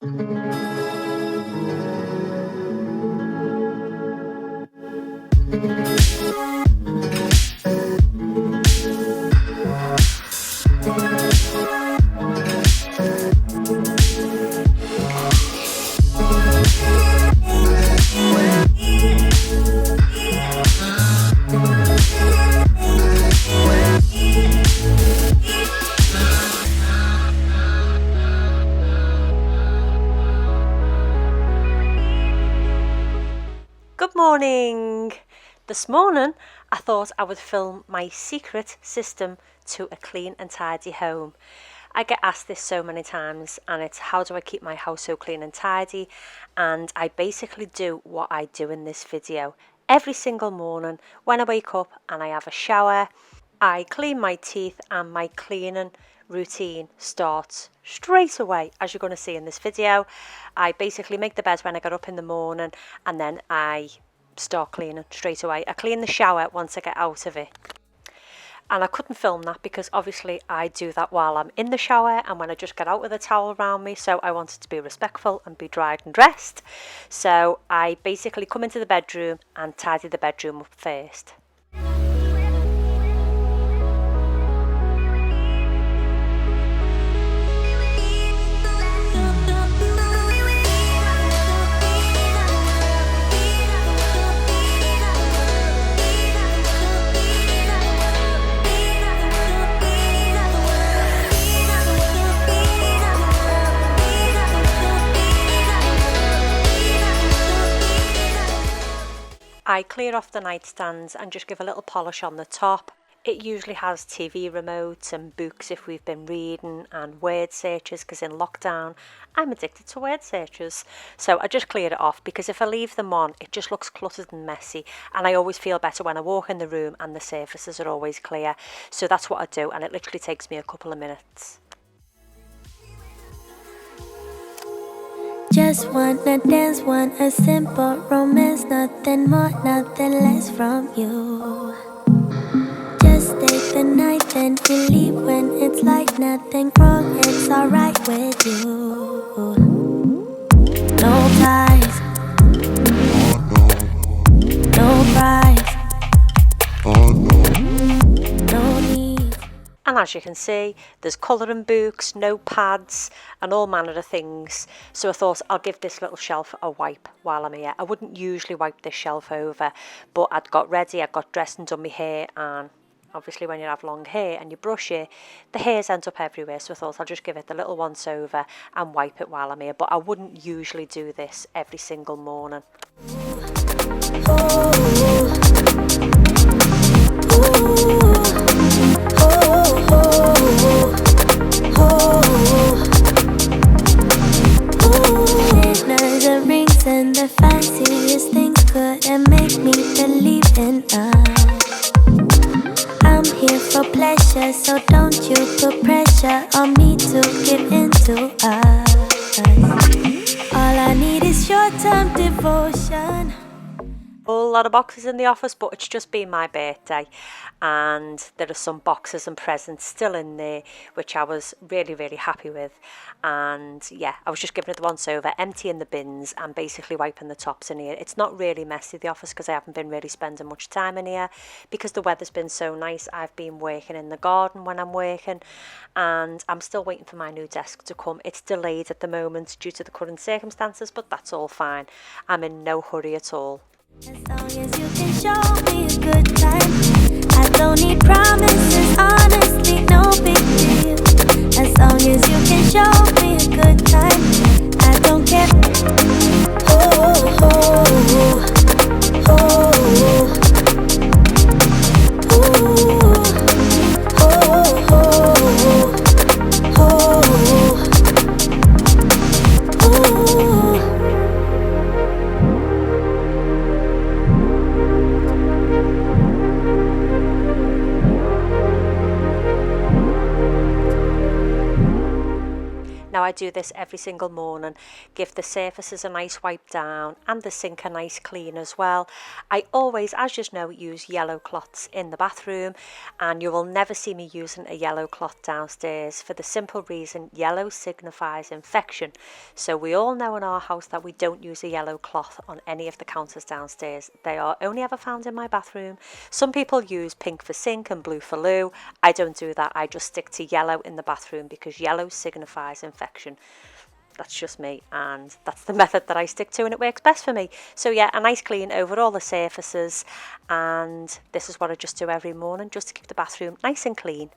Good morning! This morning I thought I would film my secret system to a clean and tidy home. I get asked this so many times, and it's how do I keep my house so clean and tidy, and I basically do what I do in this video. Every single morning when I wake up and I have a shower, I clean my teeth, and my cleaning routine starts straight away, as you're going to see in this video. I basically make the bed when I get up in the morning, and then I start cleaning straight away. I clean the shower once I get out of it. And I couldn't film that because obviously I do that while I'm in the shower and when I just get out with a towel around me, so I wanted to be respectful and be dried and dressed. So I basically come into the bedroom and tidy the bedroom up first. I clear off the nightstands and just give a little polish on the top. It usually has TV remotes and books if we've been reading, and word searches because in lockdown I'm addicted to word searches. So I just clear it off because if I leave them on it just looks cluttered and messy, and I always feel better when I walk in the room and the surfaces are always clear. So that's what I do, and it literally takes me a couple of minutes. Just wanna dance, want a simple romance, nothing more, nothing less from you. Just stay the night, then you leave when it's like nothing wrong, it's alright with you. No ties, no price, no need. And as you can see, there's colouring books, notepads and all manner of things. So I thought I'll give this little shelf a wipe while I'm here. I wouldn't usually wipe this shelf over, but I'd got ready, I got dressed and done my hair, and obviously when you have long hair and you brush it, the hairs end up everywhere. So I thought I'll just give it the little once over and wipe it while I'm here. But I wouldn't usually do this every single morning. And the fanciest things couldn't make me believe in us. I'm here for pleasure, so don't you put pressure on me to give into us. All I need is short-term devotion. A lot of boxes in the office, but it's just been my birthday and there are some boxes and presents still in there which I was really happy with. And yeah, I was just giving it the once over, emptying the bins and basically wiping the tops in here. It's not really messy, the office, because I haven't been really spending much time in here because the weather's been so nice. I've been working in the garden when I'm working, and I'm still waiting for my new desk to come. It's delayed at the moment due to the current circumstances, but that's all fine. I'm in no hurry at all. As long as you can show me a good time, I don't need promises, honestly, no big deal. As long as you can show me a good time, I don't care. Oh, oh, oh, oh, Now I do this every single morning. Give the surfaces a nice wipe down and the sink a nice clean as well. I always, as you know, use yellow cloths in the bathroom, and you will never see me using a yellow cloth downstairs for the simple reason yellow signifies infection. So we all know in our house that we don't use a yellow cloth on any of the counters downstairs. They are only ever found in my bathroom. Some people use pink for sink and blue for loo. I don't do that. I just stick to yellow in the bathroom because yellow signifies infection. That's just me, and that's the method that I stick to, and it works best for me. So yeah, a nice clean over all the surfaces, and this is what I just do every morning just to keep the bathroom nice and clean.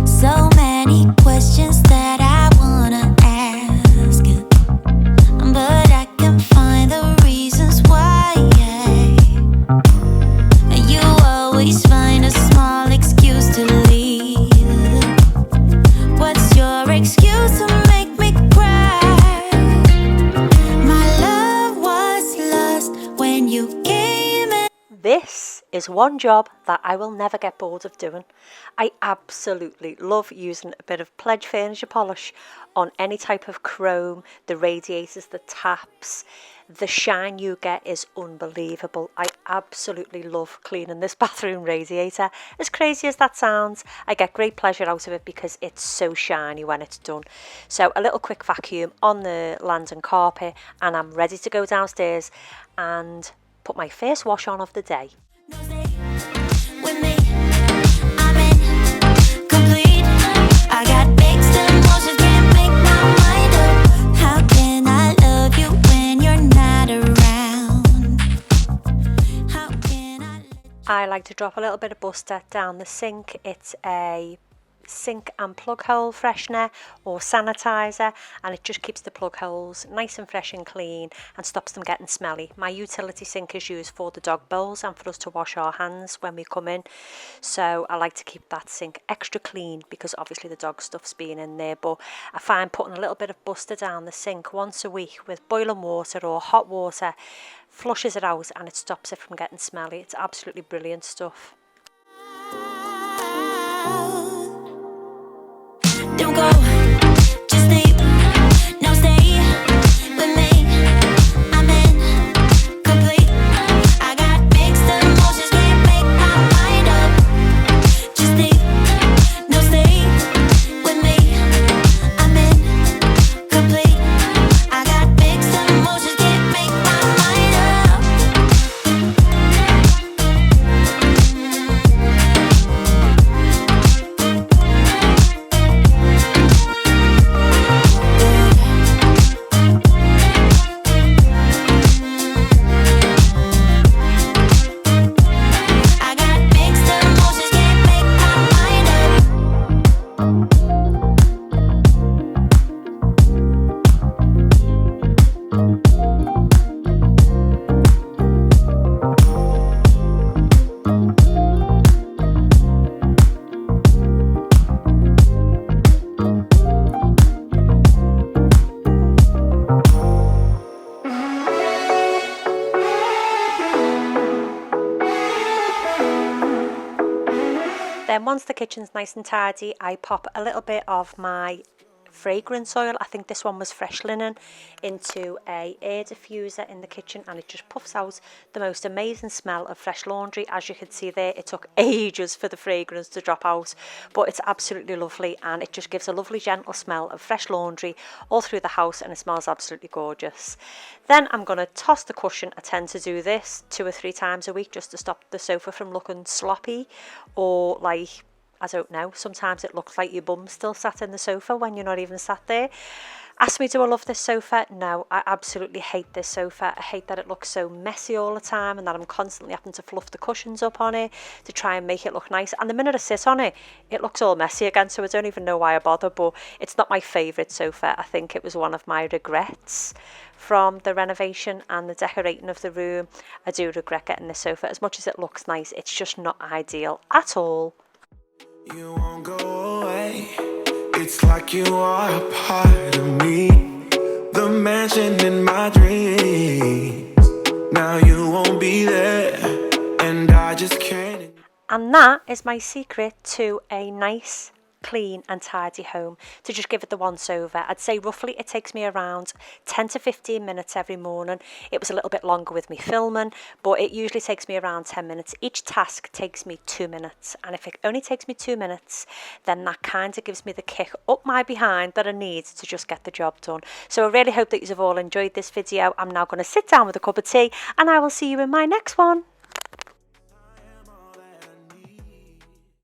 So many questions that I wanna ask, but I can find the reasons why. You always find a small excuse to leave. What's your excuse to make me cry? My love was lost when you came in. This is one job that I will never get bored of doing. I absolutely love using a bit of Pledge furniture polish on any type of chrome, the radiators, the taps. The shine you get is unbelievable. I absolutely love cleaning this bathroom radiator. As crazy as that sounds, I get great pleasure out of it because it's so shiny when it's done. So a little quick vacuum on the landing carpet and I'm ready to go downstairs and put my first wash on of the day. With me, I'm incomplete. I got mixed emotions, can't make my mind up. How can I love you when you're not around? How can I like to drop a little bit of Buster down the sink. It's a sink and plug hole freshener or sanitizer, and it just keeps the plug holes nice and fresh and clean and stops them getting smelly. My utility sink is used for the dog bowls and for us to wash our hands when we come in, so I like to keep that sink extra clean because obviously the dog stuff's been in there. But I find putting a little bit of Buster down the sink once a week with boiling water or hot water flushes it out and it stops it from getting smelly. It's absolutely brilliant stuff. don't go, just leave, no stay with me. I'm incomplete. I got mixed emotions, can't make my mind up. Just leave, no stay with me. I'm incomplete. I got mixed emotions, can't make my mind up. I got mixed emotions, can't make my mind up. Then once the kitchen's nice and tidy, I pop a little bit of my fragrance oil, I think this one was fresh linen, into a air diffuser in the kitchen, and it just puffs out the most amazing smell of fresh laundry. As you can see there, it took ages for the fragrance to drop out, but it's absolutely lovely, and it just gives a lovely gentle smell of fresh laundry all through the house, and it smells absolutely gorgeous. Then I'm going to toss the cushion. I tend to do this 2 or 3 times a week just to stop the sofa from looking sloppy, or like, I don't know, sometimes it looks like your bum's still sat in the sofa when you're not even sat there. Ask me, do I love this sofa? No, I absolutely hate this sofa. I hate that it looks so messy all the time and that I'm constantly having to fluff the cushions up on it to try and make it look nice. And the minute I sit on it, it looks all messy again, so I don't even know why I bother. But it's not my favourite sofa. I think it was one of my regrets from the renovation and the decorating of the room. I do regret getting this sofa. As much as it looks nice, it's just not ideal at all. You won't go away, It's like you are a part of me, the mansion in my dreams. Now you won't be there, and I just can't. And that is my secret to a nice, clean and tidy home, to just give it the once over. I'd say roughly it takes me around 10 to 15 minutes every morning. It was a little bit longer with me filming, but it usually takes me around 10 minutes. Each task takes me 2 minutes, and if it only takes me 2 minutes, then that kind of gives me the kick up my behind that I need to just get the job done. So I really hope that you've all enjoyed this video. I'm now going to sit down with a cup of tea, and I will see you in my next one.